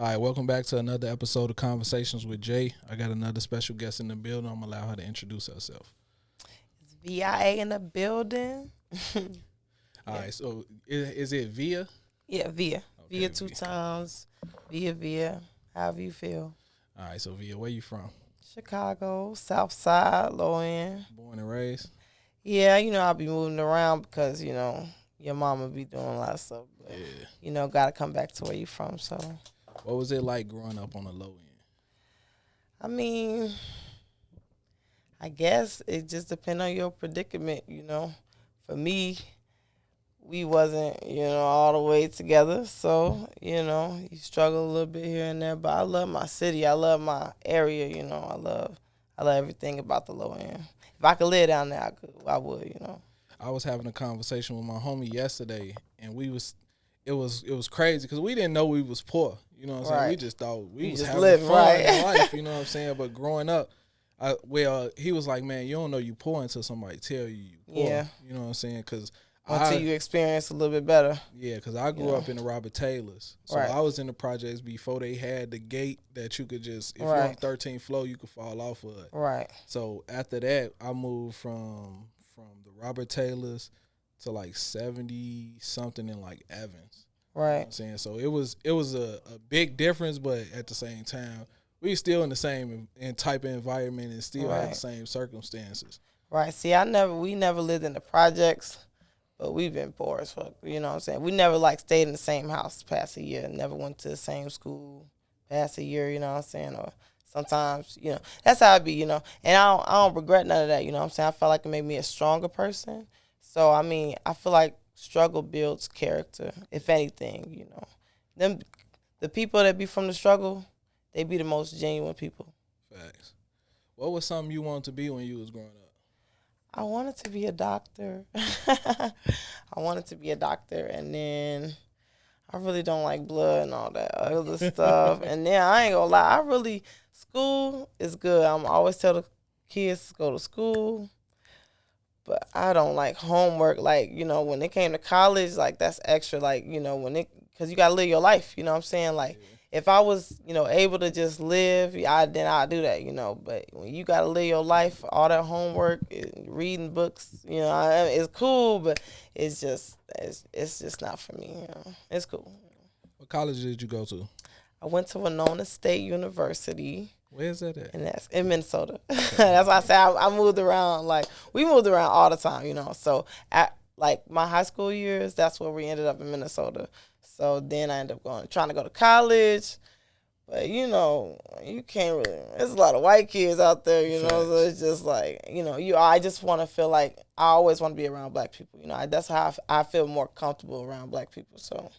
All right, welcome back to another episode of Conversations with Jay. I got another special guest in the building. I'm going to allow her to introduce herself. It's VIA in the building. All right, so is it Via? Yeah, Via. Okay, Via two times. Via. However you feel. All right, so Via, where you from? Chicago, South Side, low end. Born and raised? Yeah, I'll be moving around because, your mama be doing a lot of stuff. But, Yeah. Got to come back to where you from, so. What was it like growing up on the low end? I mean, I guess it just depends on your predicament, For me, we wasn't, all the way together. So, you struggle a little bit here and there. But I love my city. I love my area, I love everything about the low end. If I could live down there, I would. I was having a conversation with my homie yesterday, and it was crazy because we didn't know we was poor. You know what I'm saying? Right. We just thought we was just having living, fun right. in life. You know what I'm saying? But growing up, he was like, man, you don't know you poor until somebody tell you poor. Yeah. You know what I'm saying? Because until you experience a little bit better. Yeah, because I grew up in the Robert Taylors. So Right. I was in the projects before they had the gate that you could just, if you're on the 13th floor, you could fall off of it. Right. So after that, I moved from the Robert Taylors to like 70 something in like Evans. Right. You know what I'm saying? So it was a big difference, but at the same time, we still in the same type of environment and still had the same circumstances. Right. See, we never lived in the projects, but we've been poor as fuck. You know what I'm saying? We never stayed in the same house past a year. Never went to the same school past a year. You know what I'm saying? Or sometimes, that's how it be. And I don't regret none of that. You know what I'm saying? I felt like it made me a stronger person. So I mean, I feel like struggle builds character. If anything, the people that be from the struggle, they be the most genuine people. Facts. What was something you wanted to be when you was growing up? I wanted to be a doctor. I wanted to be a doctor, and then I really don't like blood and all that other stuff. And then I ain't gonna lie, school is good. I'm always tell the kids to go to school, but I don't like homework. When it came to college, that's extra. Because you gotta live your life. You know what I'm saying? If I was, able to just live, then I'd do that, But when you got to live your life, all that homework, reading books, it's cool, but it's just not for me, It's cool. What college did you go to? I went to Winona State University. Where's that at? And that's in Minnesota. That's why I say I moved around. We moved around all the time, So at my high school years, that's where we ended up in Minnesota. So then I ended up trying to go to college. But, you can't really, there's a lot of white kids out there, so it's just I just want to feel like I always want to be around black people. That's how I feel more comfortable around black people. So,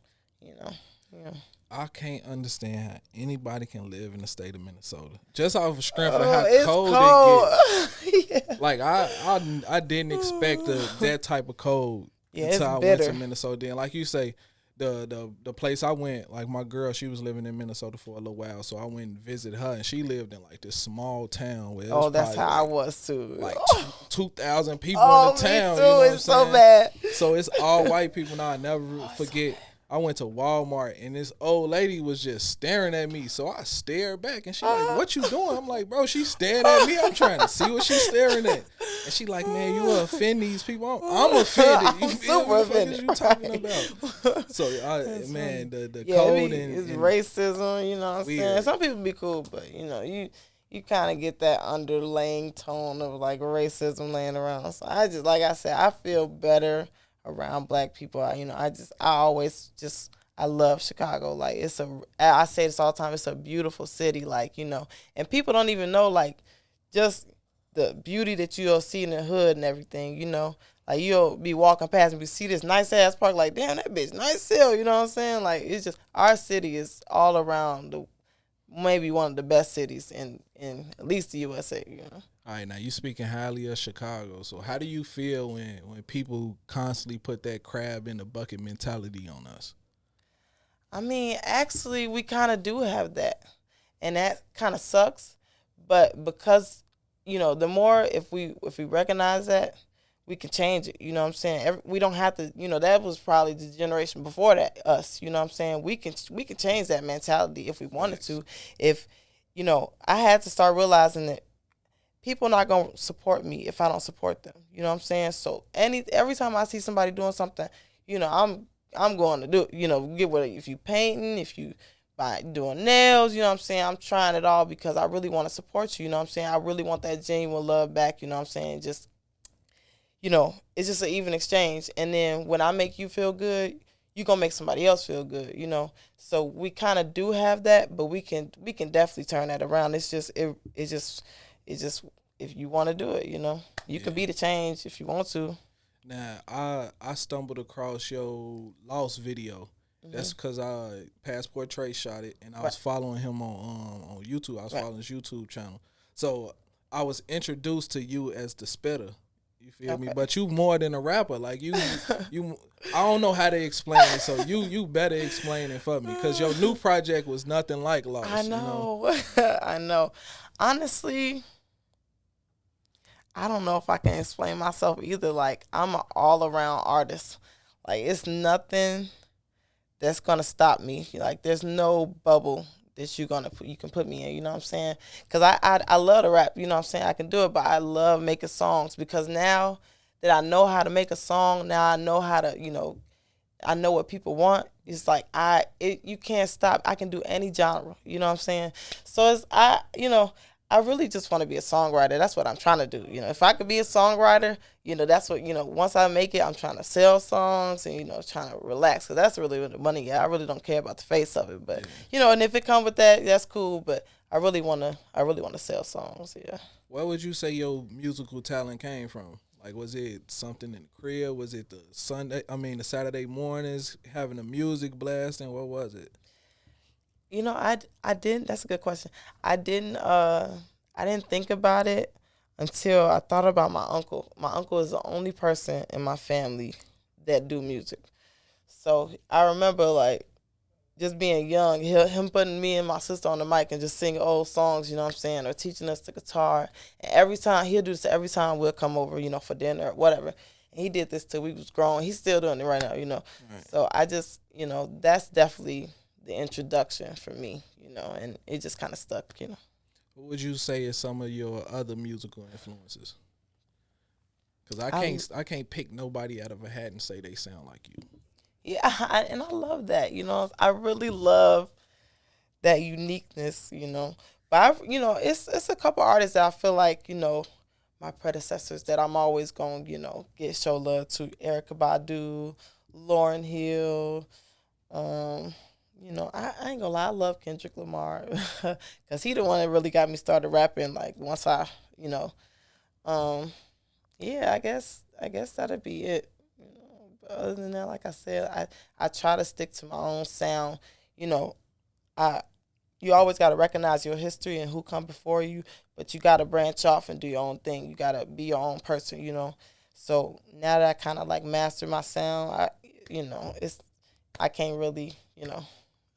I can't understand how anybody can live in the state of Minnesota. Just off of strength of how it's cold it gets. Yeah. I didn't expect that type of cold until I bitter. went to Minnesota. Then, like you say, the place I went, my girl, she was living in Minnesota for a little while, so I went and visited her, and she lived in this small town where it was that's how I was too. 2,000 people in the town. Me too. It's so bad. So it's all white people now. I never forget. I went to Walmart, and this old lady was just staring at me. So I stared back, and she like, what you doing? I'm like, bro, she's staring at me. I'm trying to see what she's staring at. And she like, man, you offend these people. I'm offended. You I'm feel super offended. What you talking about? So, the code it's and racism, you know what I'm weird. saying? Some people be cool, but, you kind of get that underlying tone of, racism laying around. So I just, like I said, I feel better around black people. I love Chicago. I say this all the time, it's a beautiful city, and people don't even know, just the beauty that you'll see in the hood and everything, you'll be walking past and you see this nice ass park, damn, that bitch nice hell, you know what I'm saying? It's just, our city is all around maybe one of the best cities in at least the USA, All right, now you speaking highly of Chicago. So how do you feel when people constantly put that crab in the bucket mentality on us? I mean, actually, we kind of do have that, and that kind of sucks. But because the more if we recognize that, we can change it. You know what I'm saying? We don't have to, that was probably the generation before that, us. You know what I'm saying? We can change that mentality if we wanted to. If, I had to start realizing that people not going to support me if I don't support them. You know what I'm saying? So every time I see somebody doing something, I'm going to do it. Get with it. If you painting, if you doing nails, you know what I'm saying? I'm trying it all because I really want to support you. You know what I'm saying? I really want that genuine love back. You know what I'm saying? Just, it's just an even exchange. And then when I make you feel good, you're going to make somebody else feel good, So we kind of do have that, but we can definitely turn that around. It's just if you want to do it, you can be the change if you want to. Now, I stumbled across your Lost video. That's because Passport Trey shot it, and I was following him on YouTube. I was following his YouTube channel. So I was introduced to you as the spitter. You feel me? But you more than a rapper. Like you. I don't know how to explain it. So you better explain it for me, because your new project was nothing like Lost. I know. I know. Honestly, I don't know if I can explain myself either. Like, I'm an all-around artist. Like, it's nothing that's gonna stop me. Like, there's no bubble that you can put me in. You know what I'm saying? Because I love to rap. You know what I'm saying? I can do it, but I love making songs, because now that I know how to make a song, now I know how to, I know what people want. It's like you can't stop. I can do any genre. You know what I'm saying? So I really just want to be a songwriter. That's what I'm trying to do. If I could be a songwriter, that's what, once I make it, I'm trying to sell songs and, trying to relax. Because that's really where the money is. I really don't care about the face of it. But, and if it comes with that, that's cool. But I really want to sell songs, yeah. Where would you say your musical talent came from? Like, was it something in the crib? Was it the Saturday mornings, having the music blasting? What was it? I didn't. That's a good question. I didn't think about it until I thought about my uncle. My uncle is the only person in my family that do music. So I remember, like, just being young, him putting me and my sister on the mic and just singing old songs, you know what I'm saying, or teaching us the guitar. And every time, he'll do this every time we'll come over, for dinner or whatever. And he did this till we was grown. He's still doing it right now, Right. So I just, that's definitely the introduction for me, and it just kind of stuck, What would you say is some of your other musical influences? Because I can't pick nobody out of a hat and say they sound like you. Yeah, and I love that, I really love that uniqueness, But it's a couple artists that I feel like, my predecessors that I'm always going to, show love to. Erykah Badu, Lauryn Hill, I ain't gonna lie, I love Kendrick Lamar because he the one that really got me started rapping. Like, once I, I guess that'd be it. But other than that, like I said, I try to stick to my own sound. You always got to recognize your history and who come before you, but you got to branch off and do your own thing. You got to be your own person, So now that I kind of like master my sound, I can't really, I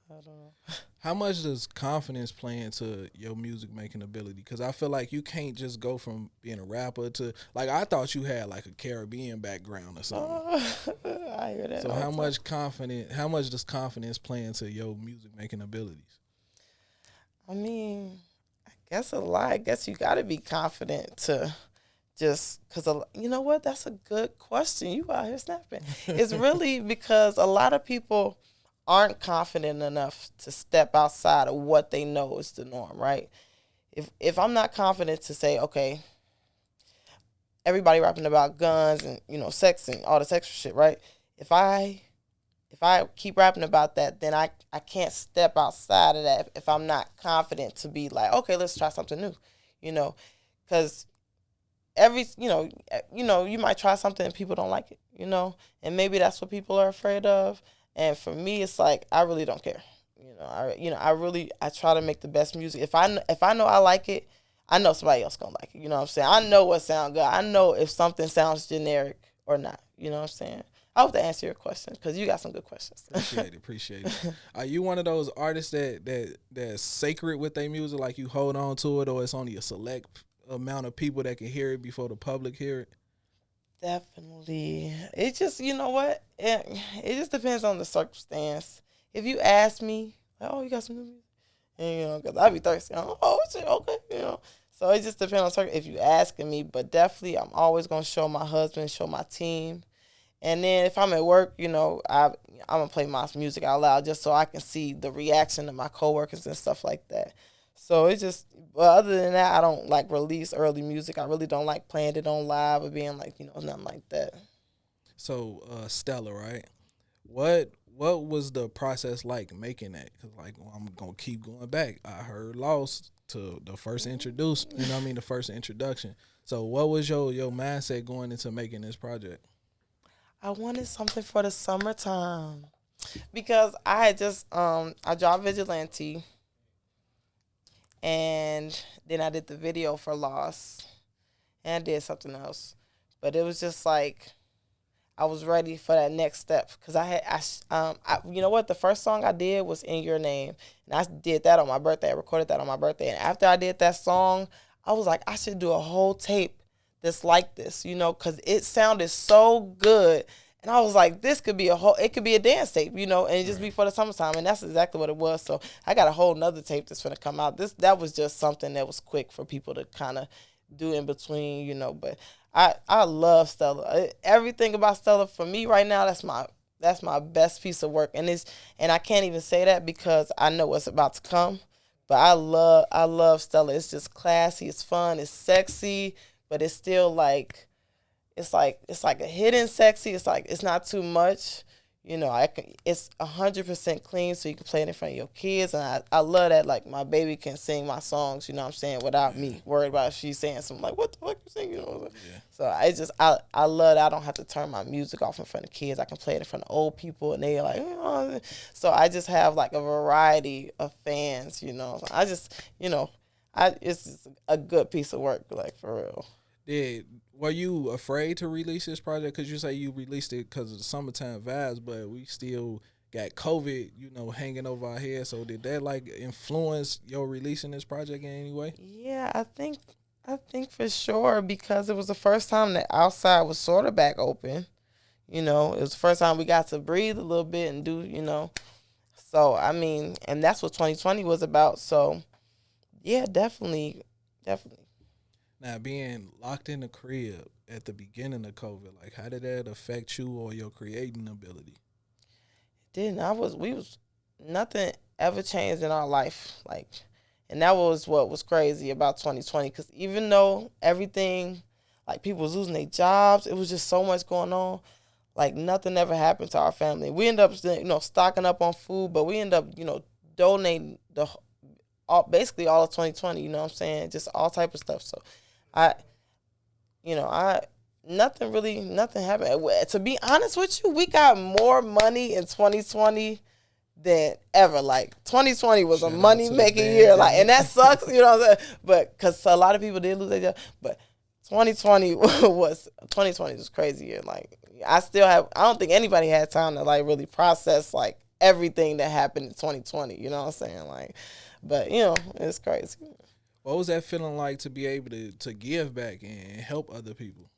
don't know. How much does confidence play into your music making ability? Because I feel like you can't just go from being a rapper to, like, I thought you had like a Caribbean background or something. I hear that. So how much does confidence play into your music making abilities? I mean, I guess a lot. I guess you got to be confident to just, because, you know what? That's a good question. You out here snapping. It's really because a lot of people aren't confident enough to step outside of what they know is the norm, right? If I'm not confident to say, okay, everybody rapping about guns and, sex and all this extra shit, right? If I keep rapping about that, then I can't step outside of that if I'm not confident to be like, okay, let's try something new, because you might try something and people don't like it, and maybe that's what people are afraid of. And for me, it's like, I really don't care. I try to make the best music. If I know I like it, I know somebody else gonna like it. You know what I'm saying? I know what sounds good. I know if something sounds generic or not. You know what I'm saying? I hope to answer your question because you got some good questions. Appreciate it. Are you one of those artists that's sacred with their music, like you hold on to it, or it's only a select amount of people that can hear it before the public hear it? Definitely. It just, you know what? It just depends on the circumstance. If you ask me, like, oh, you got some new music? And, you know, because I be thirsty. I'm like, oh, shit, okay, you know. So it just depends on if you asking me. But definitely, I'm always going to show my husband, show my team. And then if I'm at work, you know, I'm going to play my music out loud just so I can see the reaction of my coworkers and stuff like that. So it's just, but other than that, I don't like release early music. I really don't like playing it on live or being like, you know, nothing like that. So, Stella, right? What was the process like making that? Cause like I'm gonna keep going back. I heard Lost to the first introduce. You know what I mean? The first introduction. So, what was your mindset going into making this project? I wanted something for the summertime because I had just, I dropped Vigilante and then I did the video for Lost and I did something else. But it was just like, I was ready for that next step because you know what? The first song I did was "In Your Name," and I did that on my birthday. I recorded that on my birthday, and after I did that song, I was like, I should do a whole tape that's like this, you know, because it sounded so good. And I was like, this could be it could be a dance tape, you know, and it just be for the summertime. And that's exactly what it was. So I got a whole nother tape that's gonna come out. That was just something that was quick for people to kind of do in between, you know. But I love Stella. Everything about Stella for me right now, that's my best piece of work. And I can't even say that because I know what's about to come. But I love Stella. It's just classy, it's fun, it's sexy, but it's still like it's like a hidden sexy. It's like it's not too much. You know, it's 100% clean, so you can play it in front of your kids, and I love that. Like my baby can sing my songs, you know what I'm saying, without me worried about if she's saying something like, "What the fuck you singing?" You know? Yeah. So I love that. I don't have to turn my music off in front of kids. I can play it in front of old people, and they're like, oh. So I just have like a variety of fans, you know. I just, you know, it's just a good piece of work, like for real. Were you afraid to release this project? Because you say you released it because of the summertime vibes, but we still got COVID, you know, hanging over our heads. So did that like influence your releasing this project in any way? Yeah, I think for sure because it was the first time that outside was sort of back open. You know, it was the first time we got to breathe a little bit and do, you know. So I mean, and that's what 2020 was about. So yeah, definitely, definitely. Now, being locked in the crib at the beginning of COVID, like how did that affect you or your creating ability? Didn't we was nothing ever changed in our life like, and that was what was crazy about 2020 because even though everything like people was losing their jobs, it was just so much going on. Like nothing ever happened to our family. We end up, you know, stocking up on food, but we end up, you know, donating basically all of 2020. You know what I'm saying? Just all type of stuff. So I, I nothing happened. To be honest with you, we got more money in 2020 than ever. Like 2020 was a Shout out money to the making year. Like, and pandemic. that sucks. You know what I'm saying? But because a lot of people did lose their job, but 2020 was crazy year. Like I don't think anybody had time to like really process like everything that happened in 2020. You know what I'm saying? Like, but you know, it's crazy. What was that feeling like to be able to give back and help other people?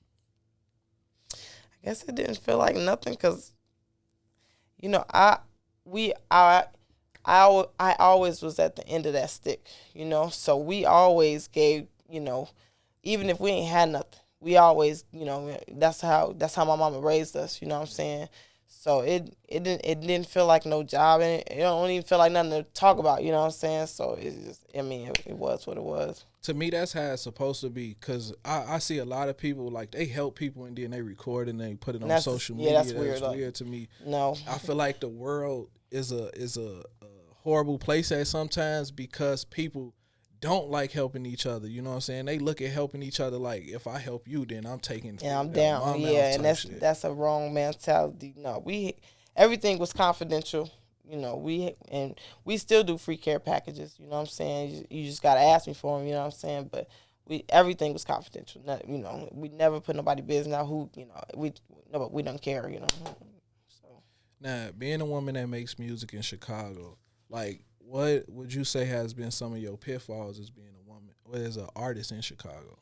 I guess it didn't feel like nothing because you know we I always was at the end of that stick. You know, so we always gave. You know, even if we ain't had nothing, we always, you know, that's how my mama raised us. You know what I'm saying? So it didn't feel like no job, and it don't even feel like nothing to talk about. You know what I'm saying? So it's just, I mean, it was what it was. To me, that's how it's supposed to be. Cause I see a lot of people like they help people and then they record and they put it And on that's social yeah, media. that's That's weird. Like, weird to me. no, I feel like the world is a horrible place at sometimes because people don't like helping each other. You know what I'm saying? They look at helping each other like if I help you, then I'm taking and I'm food out my down. mouth Yeah, and type that's shit. that's a wrong mentality. No, we everything was confidential. You know, we still do free care packages. You know what I'm saying? You just gotta ask me for them. You know what I'm saying? But everything was confidential. Not, you know, we never put nobody business out. Who, you know, no, but we don't care. You know. So Now, being a woman that makes music in Chicago, like what would you say has been some of your pitfalls as being a woman or as an artist in Chicago?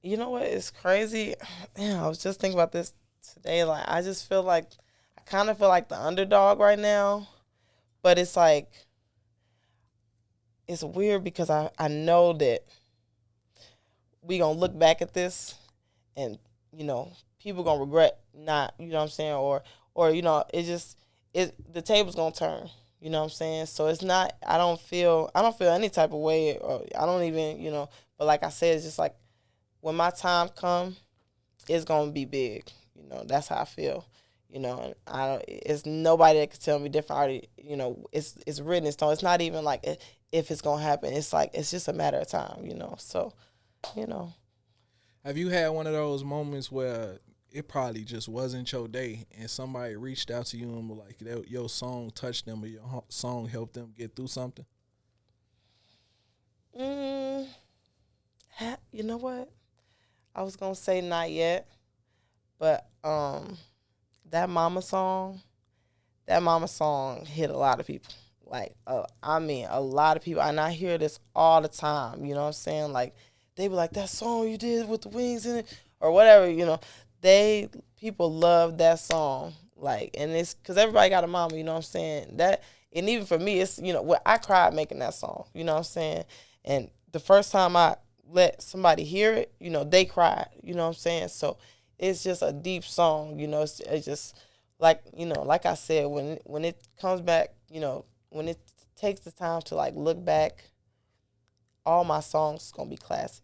You know what? It's crazy. Man, I was just thinking about this today. Like, I just feel like I kind of feel like the underdog right now, but it's like it's weird because I know that we gonna look back at this and people gonna regret not, what I'm saying, or it just the table's gonna turn. You know what I'm saying? So it's not. I don't feel any type of way, or I don't even. But like I said, it's just like when my time come, it's gonna be big. That's how I feel. And I don't. It's nobody that can tell me different. Already, it's written in stone. It's not even like if it's gonna happen. It's like it's just a matter of time. So, you know. Have you had one of those moments where it probably just wasn't your day and somebody reached out to you and was like, your song touched them or your song helped them get through something? Mm, you know what? I was gonna say not yet, but that that mama song hit a lot of people. Like, I mean, a lot of people, and I hear this all the time. You know what I'm saying? Like, they be like, that song you did with the wings in it, or whatever. They people love that song. Like, and it's because everybody got a mama. You know what I'm saying? That, and even for me, it's what I cried making that song. You know what I'm saying? And the first time I let somebody hear it, they cried. You know what I'm saying? So it's just a deep song. It's just like I said, when it comes back, when it takes the time to like look back, all my songs gonna be classics.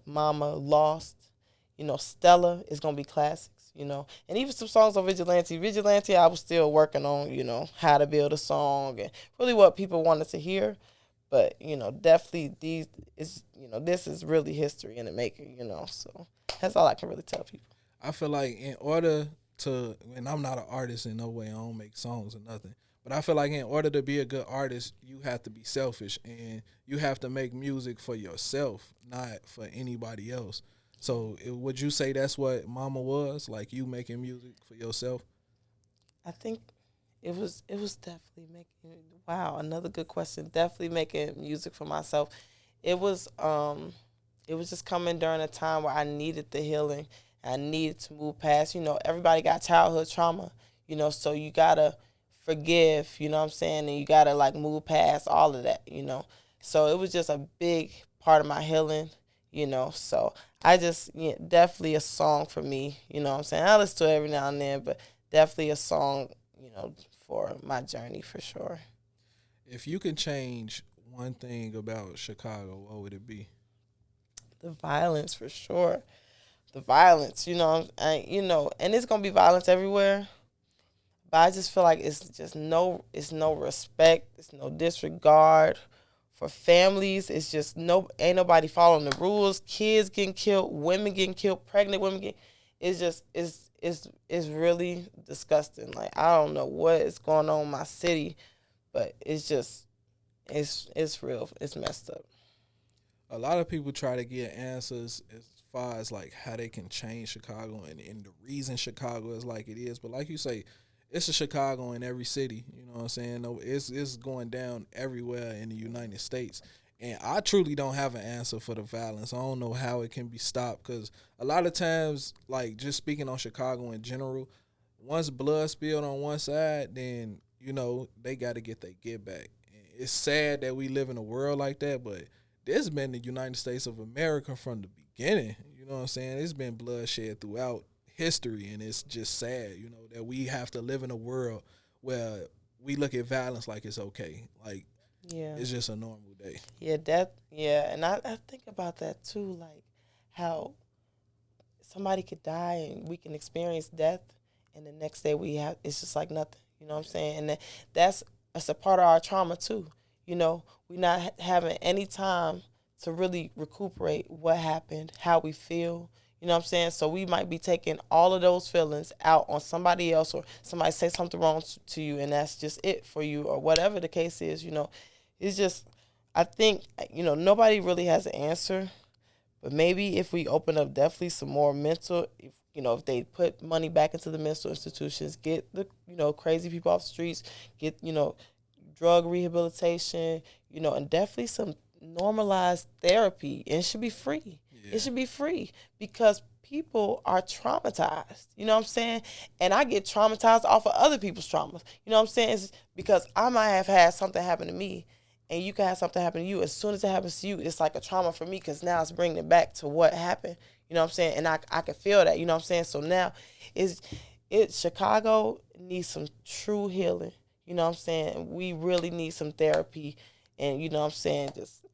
Mama, Lost, Stella is gonna be classics. And even some songs on Vigilante. Vigilante, I was still working on, how to build a song and really what people wanted to hear. But definitely this is really history in the making. So that's all I can really tell people. I feel like in order to, and I'm not an artist in no way, I don't make songs or nothing, but I feel like in order to be a good artist, you have to be selfish and you have to make music for yourself, not for anybody else. So would you say that's what Mama was, like you making music for yourself? I think it was definitely making, wow, another good question. Definitely making music for myself. It was it was just coming during a time where I needed the healing. I needed to move past. Everybody got childhood trauma. So you gotta forgive. You know what I'm saying, and you gotta like move past all of that. So it was just a big part of my healing. So I just, definitely a song for me. You know what I'm saying. I listen to it every now and then, but definitely a song. For my journey for sure. If you could change one thing about Chicago, what would it be? The violence for sure. The violence, and it's gonna be violence everywhere. But I just feel like it's no respect, it's no disregard for families. It's just ain't nobody following the rules. Kids getting killed, women getting killed, pregnant women getting. It's just it's really disgusting. Like, I don't know what is going on in my city, but it's real. It's messed up. A lot of people try to get answers as far as like how they can change Chicago and the reason Chicago is like it is. But like you say, it's a Chicago in every city. You know what I'm saying? No, it's going down everywhere in the United States. And I truly don't have an answer for the violence. I don't know how it can be stopped because a lot of times, like just speaking on Chicago in general, once blood spilled on one side, then they got to get their get back. It's sad that we live in a world like that, but this has been the United States of America from the beginning. You know what I'm saying? It's been bloodshed throughout history, and it's just sad, that we have to live in a world where we look at violence like it's okay. Like, Yeah. it's just a normal day. Yeah, and I think about that too, like how somebody could die and we can experience death, and the next day it's just like nothing. You know what I'm saying? And that's a part of our trauma too. We're not having any time to really recuperate what happened, how we feel. You know what I'm saying? So we might be taking all of those feelings out on somebody else, or somebody say something wrong to you, and that's just it for you, or whatever the case is. It's just, I think, nobody really has an answer, but maybe if we open up definitely some more mental, if they put money back into the mental institutions, get the, crazy people off the streets, get, drug rehabilitation, and definitely some normalized therapy, and it should be free. It should be free because people are traumatized. You know what I'm saying? And I get traumatized off of other people's traumas. You know what I'm saying? It's because I might have had something happen to me and you can have something happen to you. As soon as it happens to you, it's like a trauma for me because now it's bringing it back to what happened. You know what I'm saying? And I can feel that. You know what I'm saying? So now Chicago needs some true healing. You know what I'm saying? We really need some therapy. And you know what I'm saying? Just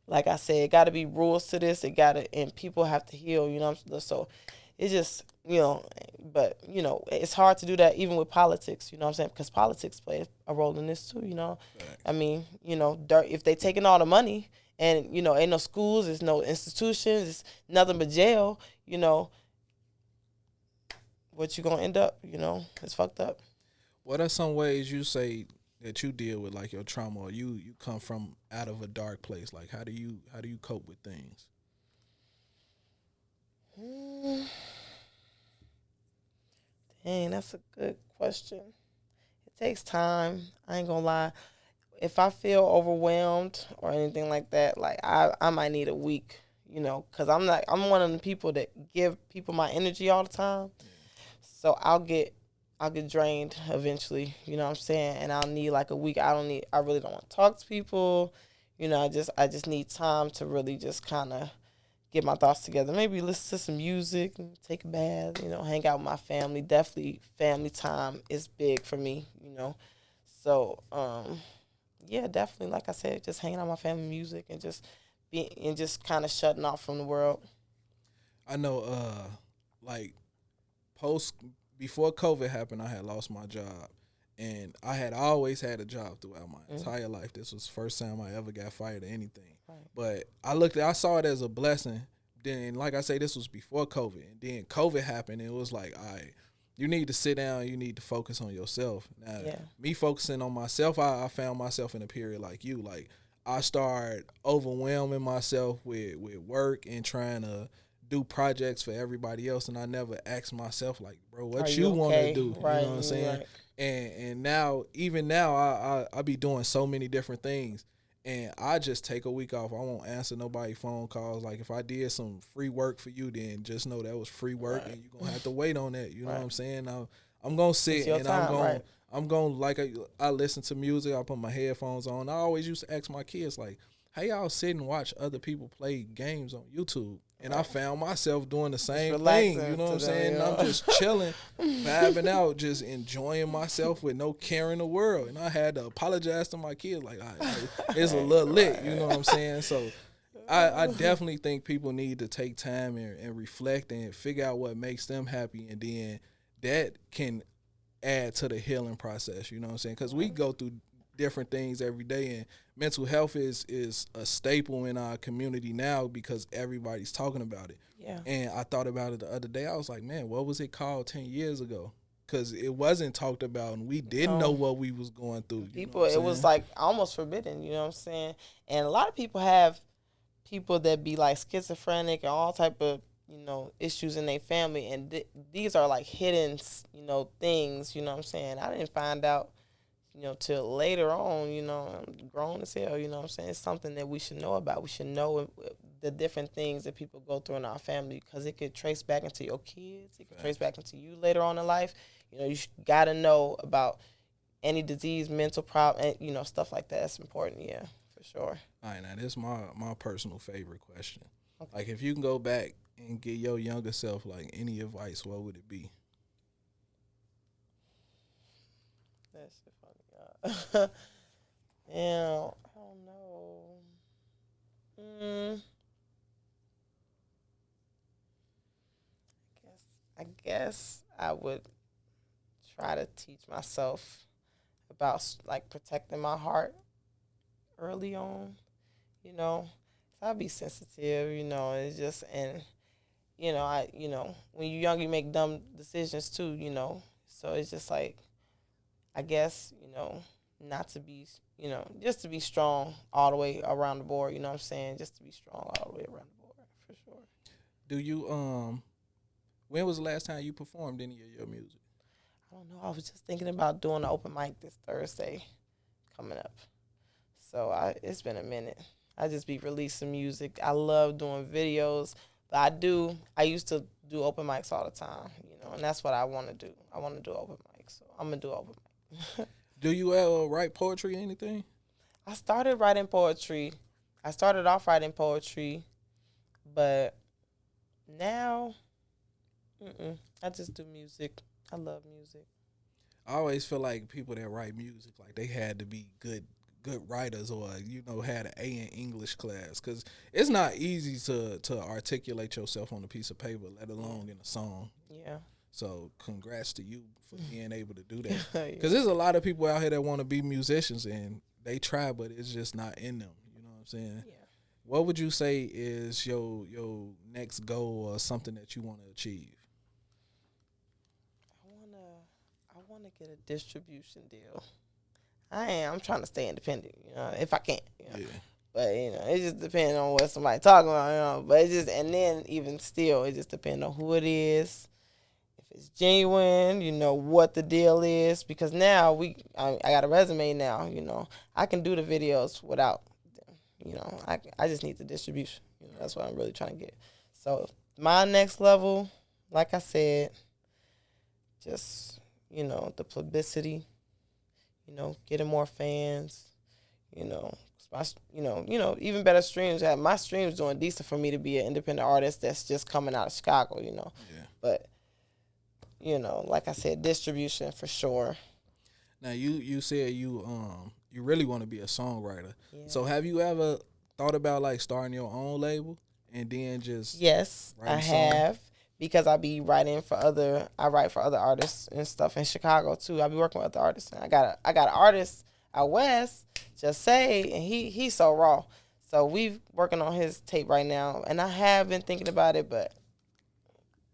like I said, it got to be rules to this. And people have to heal. You know what I'm saying? So it's just, but it's hard to do that even with politics. You know what I'm saying? Because politics play a role in this too. Right. I mean, if they taking all the money and ain't no schools, there's no institutions, it's nothing but jail. What you gonna end up? It's fucked up. What are some ways you say that you deal with like your trauma, or you come from out of a dark place? Like how do you cope with things? Dang, that's a good question. It takes time. I ain't gonna lie. If I feel overwhelmed or anything like that, like I might need a week, because I'm one of the people that give people my energy all the time. Yeah. So I'll get drained eventually, you know what I'm saying? And I'll need like a week. I really don't want to talk to people. I just need time to really just kind of get my thoughts together. Maybe listen to some music, take a bath, hang out with my family. Definitely family time is big for me, So, yeah, definitely, like I said, just hanging out with my family, music, and just kind of shutting off from the world. I know, like, before COVID happened, I had lost my job. And I had always had a job throughout my entire life. This was the first time I ever got fired or anything. Right. But I saw it as a blessing. Then, like I say, this was before COVID. And then COVID happened, and it was like, all right, you need to sit down. You need to focus on yourself. Now, me focusing on myself, I found myself in a period like you. Like, I started overwhelming myself with work and trying to do projects for everybody else, and I never asked myself, like, bro, what you want to do? Right. You know what I'm saying? Right. And now, even now, I be doing so many different things, and I just take a week off. I won't answer nobody phone calls. Like, if I did some free work for you, then just know that was free work, and you're going to have to wait on that. You know what I'm saying? I'm going to sit, and I'm going, like, I listen to music. I put my headphones on. I always used to ask my kids, like, how y'all sit and watch other people play games on YouTube? And I found myself doing the same thing. You know what I'm saying? And I'm just chilling, vibing out, just enjoying myself with no care in the world. And I had to apologize to my kids, like, it's a little lit. You know what I'm saying? So I definitely think people need to take time and reflect and figure out what makes them happy. And then that can add to the healing process. You know what I'm saying? Because we go through different things every day, and mental health is a staple in our community now because everybody's talking about it. Yeah. And I thought about it the other day. I was like, man, what was it called 10 years ago? Because it wasn't talked about, and we didn't know what we was going through. People, it was like almost forbidden, you know what I'm saying? And a lot of people have people that be like schizophrenic and all type of, issues in their family, and these are like hidden, things, you know what I'm saying? I didn't find out till later on, I'm grown as hell, you know what I'm saying? It's something that we should know about. We should know the different things that people go through in our family because it could trace back into your kids. It could trace back into you later on in life. You got to know about any disease, mental problem, and, stuff like that. That's important, yeah, for sure. All right, now this is my personal favorite question. Okay. Like, if you can go back and give your younger self, like, any advice, what would it be? That's funny. Yeah, I don't know. I guess I would try to teach myself about like protecting my heart early on. So I'll be sensitive. It's just when you're young, you make dumb decisions too. So it's just like, I guess, not to be, just to be strong all the way around the board, you know what I'm saying? Just to be strong all the way around the board, for sure. Do you, when was the last time you performed any of your music? I don't know. I was just thinking about doing an open mic this Thursday coming up. So it's been a minute. I just be releasing music. I love doing videos, But I used to do open mics all the time, and that's what I want to do. I want to do open mics, so I'm going to do open mic. Do you ever write poetry or anything? I started writing poetry. I started off writing poetry, but now, I just do music. I love music. I always feel like people that write music, like they had to be good writers or, had an A in English class. Because it's not easy to articulate yourself on a piece of paper, let alone in a song. Yeah. So congrats to you for being able to do that. Because there's a lot of people out here that want to be musicians and they try, but it's just not in them. You know what I'm saying? Yeah. What would you say is your next goal or something that you want to achieve? I want to get a distribution deal. I'm trying to stay independent, if I can. Yeah. But, it just depends on what somebody talking about, But it just, and then even still, it just depends on who it is. If it's genuine, what the deal is. Because now I got a resume now, I can do the videos without them, I just need the distribution. That's what I'm really trying to get. So my next level, like I said, just, the publicity, getting more fans, even better streams. My streams doing decent for me to be an independent artist that's just coming out of Chicago, Yeah. But, like I said, distribution for sure. Now you said you really want to be a songwriter. Yeah. So have you ever thought about like starting your own label and then just I have. Because I be writing I write for other artists and stuff in Chicago too. I be working with other artists. And I got an artist out west, Just Say, and he's so raw. So we working on his tape right now, and I have been thinking about it, but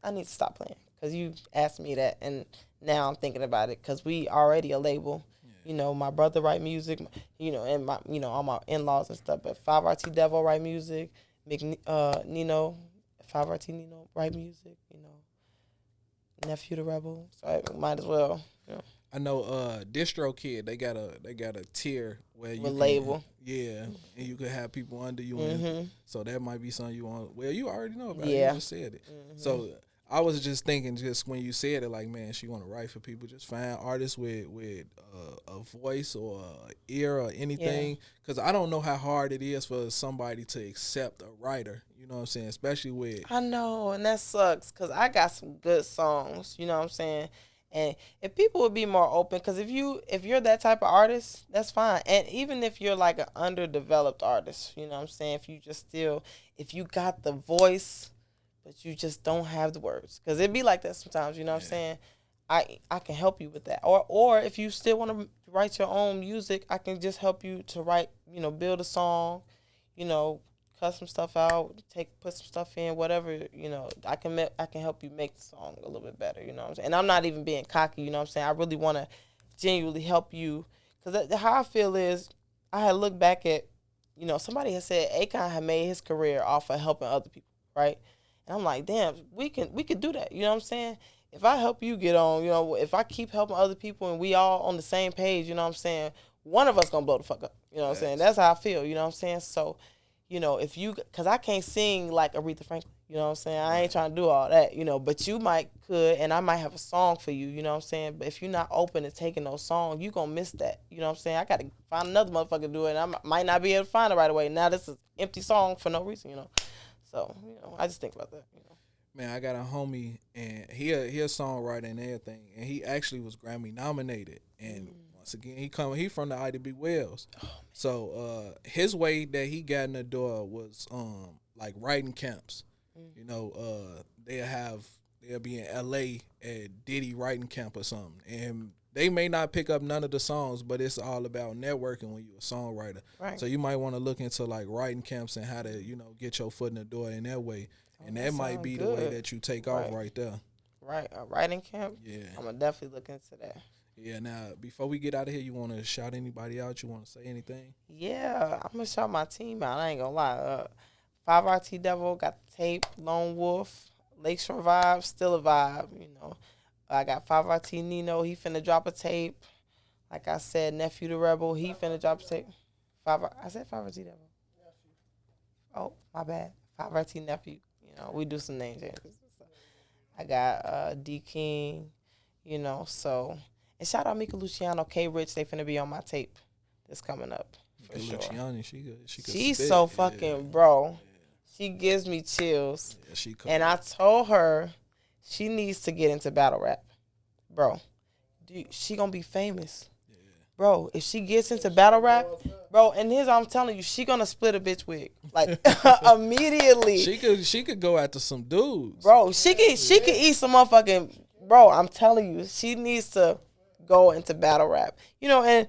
I need to stop playing because you asked me that, and now I'm thinking about it because we already a label. Yeah. My brother write music, and my all my in-laws and stuff. But 5RT Devo write music, Nino. 5RT Nino write music, nephew the rebel. So I might as well. I know DistroKid, they got a tier where you can, label. Yeah, and you could have people under you, and so that might be something you want. Well, you already know about it. You just said it. So I was just thinking, just when you said it, like, man, she want to write for people. Just find artists with a voice or a ear or anything, because I don't know how hard it is for somebody to accept a writer. You know what I'm saying? Especially with I know, and that sucks because I got some good songs. You know what I'm saying? And if people would be more open, because if you're that type of artist, that's fine. And even if you're like an underdeveloped artist, you know what I'm saying? If you got the voice, but you just don't have the words, because it be like that sometimes. You know what I'm saying? I can help you with that. Or if you still want to write your own music, I can just help you to write. Build a song. Cut some stuff out, put some stuff in, whatever, I can help you make the song a little bit better, you know what I'm saying? And I'm not even being cocky, you know what I'm saying? I really want to genuinely help you, because how I feel is, I had looked back at, somebody had said Akon had made his career off of helping other people, right? And I'm like, damn, we could do that, you know what I'm saying? If I help you get on, if I keep helping other people and we all on the same page, you know what I'm saying? One of us gonna blow the fuck up, you know what I'm saying? That's how I feel, you know what I'm saying? So, because I can't sing like Aretha Franklin, you know what I'm saying? I ain't trying to do all that, but you could, and I might have a song for you, you know what I'm saying? But if you're not open to taking those songs, you going to miss that, you know what I'm saying? I got to find another motherfucker to do it, and I might not be able to find it right away. Now this is an empty song for no reason, So, I just think about that, Man, I got a homie, and he a songwriter and everything, and he actually was Grammy nominated, and once again, he from the IDB Wells. So his way that he got in the door was like writing camps. They'll be in LA at Diddy writing camp or something, and they may not pick up none of the songs, but it's all about networking when you're a songwriter. Right. So you might want to look into like writing camps and how to get your foot in the door in that way, and that might be the way that you take off right there. Right, a writing camp. Yeah, I'm gonna definitely look into that. Yeah, now, before we get out of here, you want to shout anybody out? You want to say anything? Yeah, I'm going to shout my team out. I ain't going to lie. 5RT Devil, got the tape, Lone Wolf, Lakeshore Vibe, still a vibe, I got 5RT Nino, he finna drop a tape. Like I said, Nephew the Rebel, he finna drop a tape. I said 5RT Devil. Oh, my bad. 5RT Nephew, we do some name changes. I got D King, so. And shout out Mika Luciano, K Rich. They finna be on my tape that's coming up. For sure. Luciano, she's spit. So fucking, bro. Yeah. She gives me chills. Yeah, and I told her she needs to get into battle rap. Bro, she gonna be famous. Yeah. Bro, if she gets into battle rap, bro, and I'm telling you, she gonna split a bitch wig. Like, immediately. She could go after some dudes. Bro, she could eat some motherfucking, bro, I'm telling you, she needs to go into battle rap. And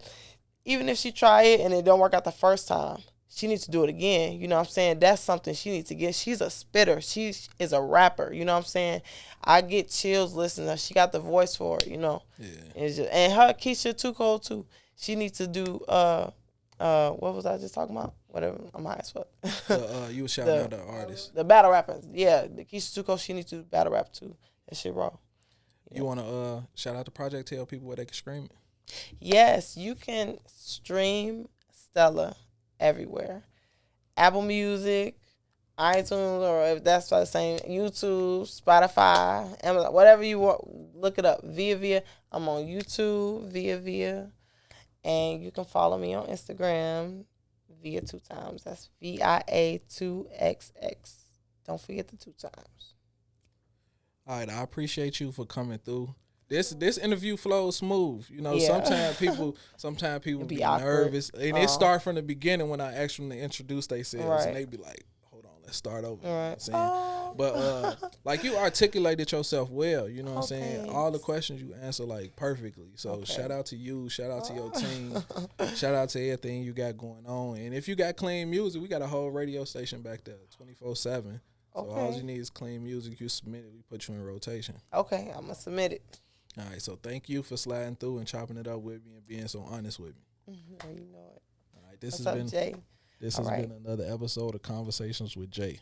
even if she try it and it don't work out the first time, she needs to do it again. You know what I'm saying? That's something she needs to get. She's a spitter. She is a rapper. You know what I'm saying? I get chills listening. She got the voice for it, Yeah. And her Keisha Too Cold too. She needs to do what was I just talking about? Whatever. I'm high as fuck. You were shouting out the artist. The battle rappers. Yeah, the Keisha Too Cold, she needs to do battle rap too. That shit raw. You want to shout out the project, tell people where they can stream it? Yes, you can stream Stella everywhere. Apple Music, iTunes, or if that's the same, YouTube, Spotify, Amazon, whatever you want, look it up. Via. I'm on YouTube, Via. And you can follow me on Instagram, Via 2 times. That's VIA2XX. Don't forget the 2 times. All right, I appreciate you for coming through. This interview flows smooth. Sometimes people be nervous. And it start from the beginning when I ask them to introduce themselves. Right. And they be like, hold on, let's start over. Right. You know what I'm saying? But you articulated yourself well, you know what I'm saying? Thanks. All the questions you answer perfectly. So shout out to you, shout out to your team, shout out to everything you got going on. And if you got clean music, we got a whole radio station back there, 24/7. So all you need is clean music. You submit it, we put you in rotation. Okay, I'm going to submit it. All right, so thank you for sliding through and chopping it up with me and being so honest with me. You know it. All right, this has been another episode of Conversations with Jay.